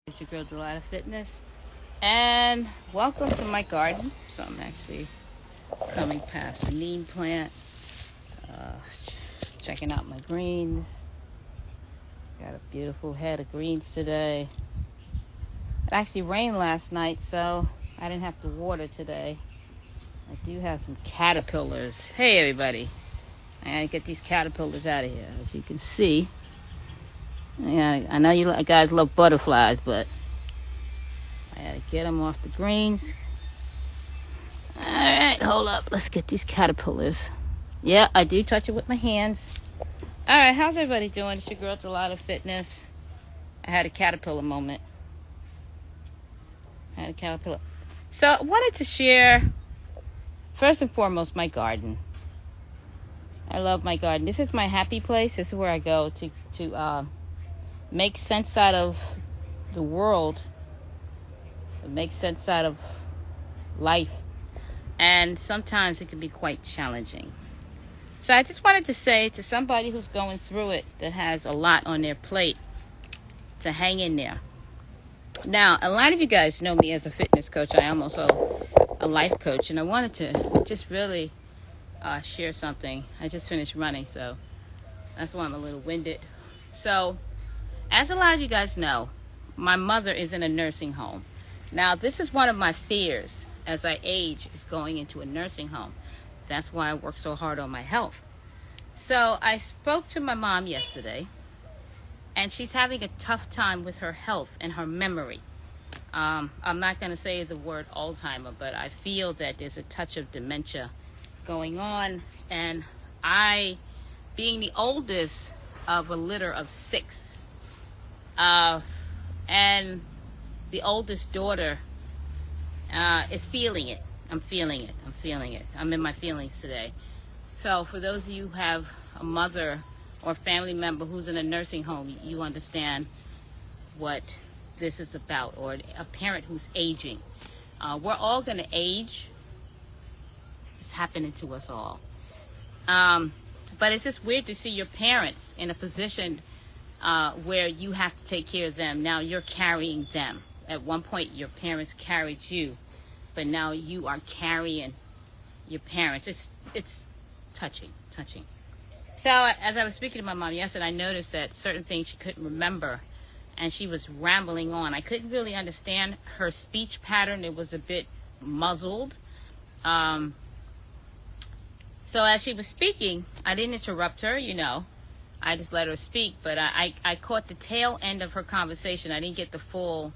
It's your girl Delilah Fitness, and welcome to my garden. So I'm actually coming past the neem plant, uh, checking out my greens. Got a beautiful head of greens today. It actually rained last night, so I didn't have to water today. I do have some caterpillars. Hey everybody, I gotta get these caterpillars out of here. As you can see, yeah, I know you guys love butterflies, but I gotta get them off the greens. Alright, hold up. Let's get these caterpillars. Yeah, I do touch it with my hands. Alright, how's everybody doing? It's your girl Delilah Fitness. I had a caterpillar moment. So I wanted to share, first and foremost, my garden. I love my garden. This is my happy place. This is where I go to make sense out of the world. Make sense out of life. And sometimes it can be quite challenging. So I just wanted to say to somebody who's going through it, that has a lot on their plate, to hang in there. Now, a lot of you guys know me as a fitness coach. I am also a life coach. And I wanted to just really share something. I just finished running, so that's why I'm a little winded. So, as a lot of you guys know, my mother is in a nursing home. Now, this is one of my fears as I age, is going into a nursing home. That's why I work so hard on my health. So I spoke to my mom yesterday, and she's having a tough time with her health and her memory. I'm not going to say the word Alzheimer, but I feel that there's a touch of dementia going on. And I, being the oldest of a litter of six, and the oldest daughter, is feeling it. I'm feeling it. I'm in my feelings today. So for those of you who have a mother or family member who's in a nursing home, you understand what this is about, or a parent who's aging. We're all going to age. It's happening to us all. But it's just weird to see your parents in a position where you have to take care of them. Now you're carrying them. At one point, your parents carried you, but now you are carrying your parents. It's touching. So as I was speaking to my mom yesterday, I noticed that certain things she couldn't remember, and she was rambling on. I couldn't really understand her speech pattern. It was a bit muzzled. So as she was speaking, I didn't interrupt her, I just let her speak, but I caught the tail end of her conversation. I didn't get the full,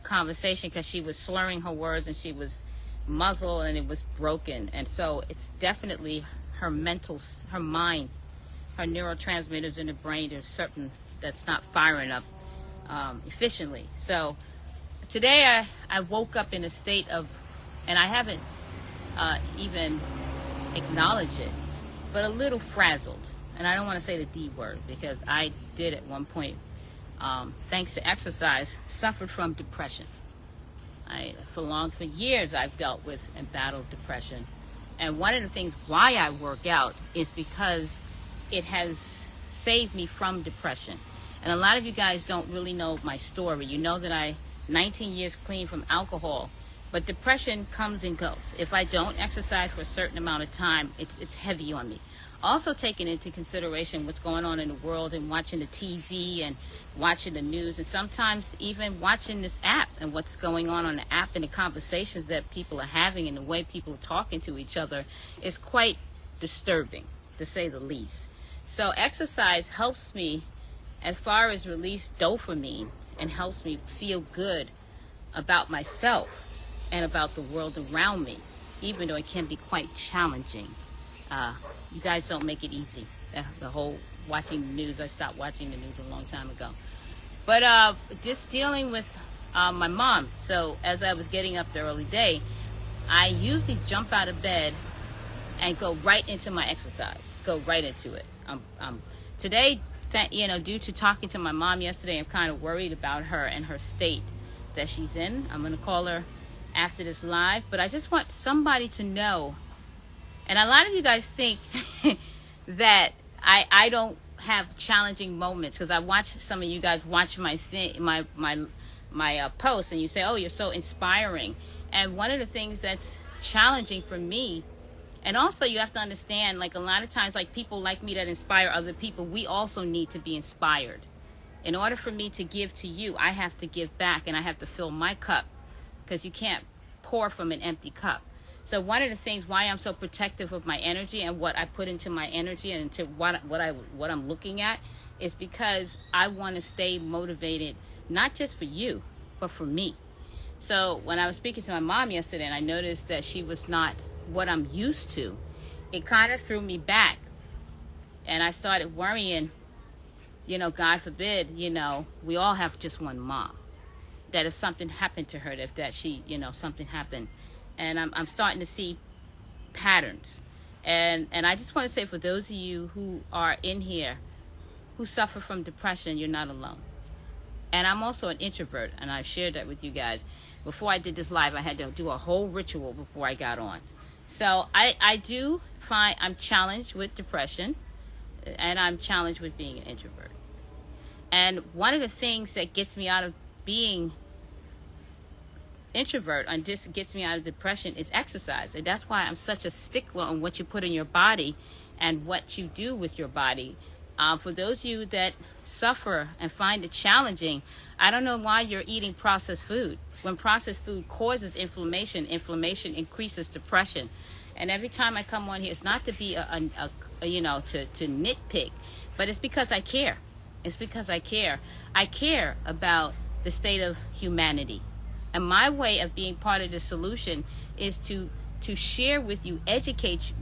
conversation, because she was slurring her words and she was muzzled and it was broken. And so it's definitely her mind, her neurotransmitters in the brain. There's certain that's not firing up efficiently. So today I woke up in a state of, and I haven't even acknowledged it, but a little frazzled. And I don't want to say the D word, because I did at one point, thanks to exercise, suffered from depression. For years I've dealt with and battled depression. And one of the things why I work out is because it has saved me from depression. And a lot of you guys don't really know my story. You know that I 19 years clean from alcohol, but depression comes and goes. If I don't exercise for a certain amount of time, it's heavy on me. Also taking into consideration what's going on in the world, and watching the TV and watching the news, and sometimes even watching this app and what's going on the app, and the conversations that people are having and the way people are talking to each other is quite disturbing, to say the least. So exercise helps me as far as release dopamine, and helps me feel good about myself and about the world around me, even though it can be quite challenging. You guys don't make it easy. The whole watching the news, I stopped watching the news a long time ago. But just dealing with my mom. So as I was getting up the early day, I usually jump out of bed and go right into my exercise. Go right into it. Today, due to talking to my mom yesterday, I'm kind of worried about her and her state that she's in. I'm going to call her after this live. But I just want somebody to know. And a lot of you guys think that I don't have challenging moments, because I watch some of you guys watch my thing, my posts, and you say, oh, you're so inspiring. And one of the things that's challenging for me, and also you have to understand, like a lot of times, like people like me that inspire other people, we also need to be inspired. In order for me to give to you, I have to give back, and I have to fill my cup, because you can't pour from an empty cup. So one of the things why I'm so protective of my energy and what I put into my energy and into what I'm looking at is because I want to stay motivated, not just for you, but for me. So when I was speaking to my mom yesterday and I noticed that she was not what I'm used to, it kind of threw me back. And I started worrying, God forbid, we all have just one mom. That if something happened to her, that she, something happened. And I'm starting to see patterns. And I just want to say, for those of you who are in here who suffer from depression, you're not alone. And I'm also an introvert, and I've shared that with you guys. Before I did this live, I had to do a whole ritual before I got on. So I do find I'm challenged with depression, and I'm challenged with being an introvert. And one of the things that gets me out of being introvert and just gets me out of depression is exercise. And that's why I'm such a stickler on what you put in your body and what you do with your body. For those of you that suffer and find it challenging, I don't know why you're eating processed food. When processed food causes inflammation, inflammation increases depression. And every time I come on here, it's not to be to nitpick, but it's because I care. It's because I care. I care about the state of humanity. And my way of being part of the solution is to share with you, educate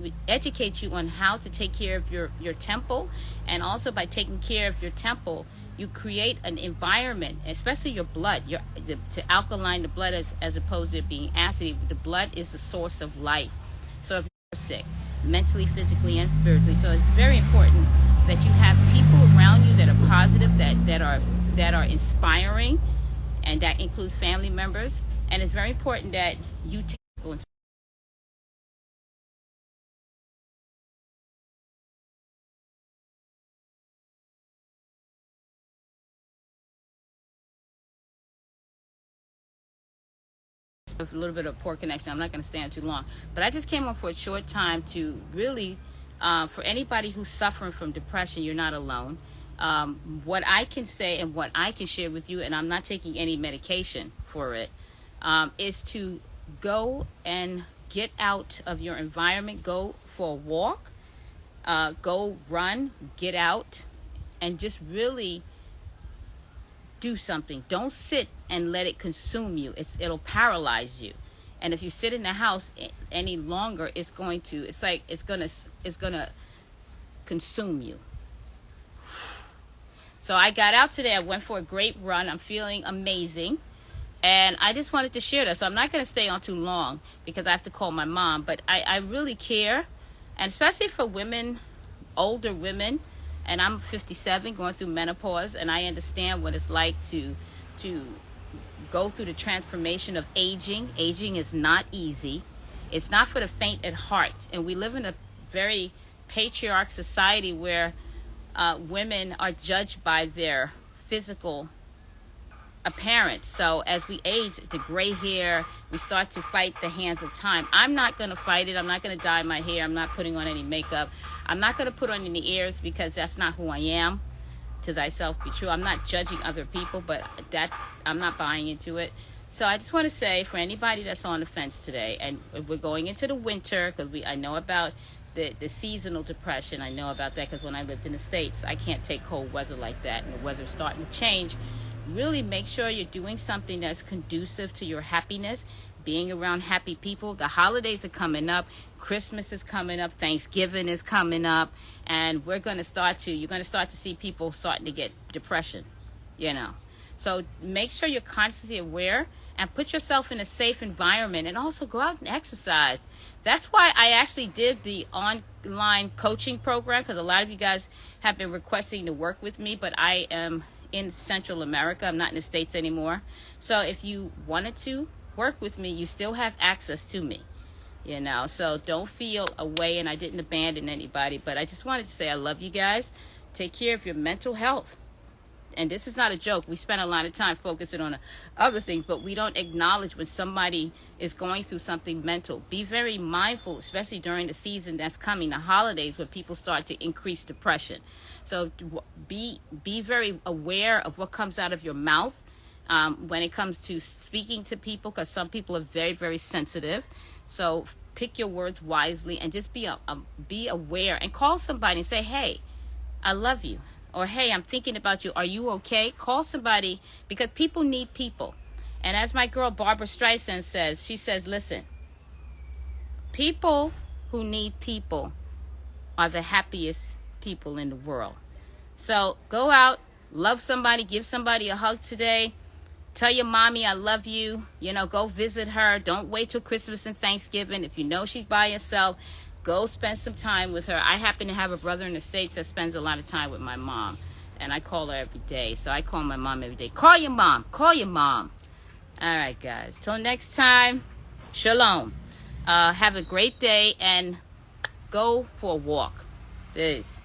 you on how to take care of your temple. And also by taking care of your temple, you create an environment, especially your blood, to alkaline the blood as opposed to it being acidy. The blood is the source of life. So if you're sick, mentally, physically, and spiritually, so it's very important that you have people around you that are positive, that are inspiring, and that includes family members. And it's very important that you take a little bit of poor connection. I'm not going to stand too long, but I just came on for a short time to really, for anybody who's suffering from depression, you're not alone. What I can say and what I can share with you, and I'm not taking any medication for it, is to go and get out of your environment, go for a walk, go run, get out, and just really do something. Don't sit and let it consume you. It'll paralyze you. And if you sit in the house any longer, it's gonna consume you. So I got out today. I went for a great run. I'm feeling amazing. And I just wanted to share that. So I'm not going to stay on too long because I have to call my mom. But I really care. And especially for women, older women. And I'm 57 going through menopause. And I understand what it's like to go through the transformation of aging. Aging is not easy. It's not for the faint at heart. And we live in a very patriarch society where women are judged by their physical appearance. So as we age, the gray hair, we start to fight the hands of time. I'm not going to fight it. I'm not going to dye my hair. I'm not putting on any makeup. I'm not going to put on any ears because that's not who I am. To thyself be true. I'm not judging other people, but that I'm not buying into it. So I just want to say, for anybody that's on the fence today, and we're going into the winter, because I know about the seasonal depression. I know about that because when I lived in the States, I can't take cold weather like that, and the weather's starting to change. Really make sure you're doing something that's conducive to your happiness, being around happy people. The holidays are coming up. Christmas is coming up. Thanksgiving is coming up. And you're going to start to see people starting to get depression, So make sure you're constantly aware and put yourself in a safe environment, and also go out and exercise. That's why I actually did the online coaching program, because a lot of you guys have been requesting to work with me, but I am in Central America. I'm not in the States anymore. So if you wanted to work with me, you still have access to me, so don't feel away. And I didn't abandon anybody, but I just wanted to say I love you guys. take care of your mental health. And this is not a joke. We spend a lot of time focusing on other things, but we don't acknowledge when somebody is going through something mental. Be very mindful, especially during the season that's coming, the holidays, where people start to increase depression. So be very aware of what comes out of your mouth when it comes to speaking to people, because some people are very, very sensitive. So pick your words wisely and just be aware, and call somebody and say, hey, I love you. Or, hey, I'm thinking about you. Are you okay? Call somebody, because people need people. And as my girl Barbara Streisand says, she says, listen, people who need people are the happiest people in the world. So go out, love somebody, give somebody a hug today. Tell your mommy I love you. Go visit her. Don't wait till Christmas and Thanksgiving. If you know she's by herself, go spend some time with her. I happen to have a brother in the States that spends a lot of time with my mom, and I call her every day. So I call my mom every day. Call your mom. Call your mom. All right, guys. Till next time, shalom. Have a great day, and go for a walk. Peace.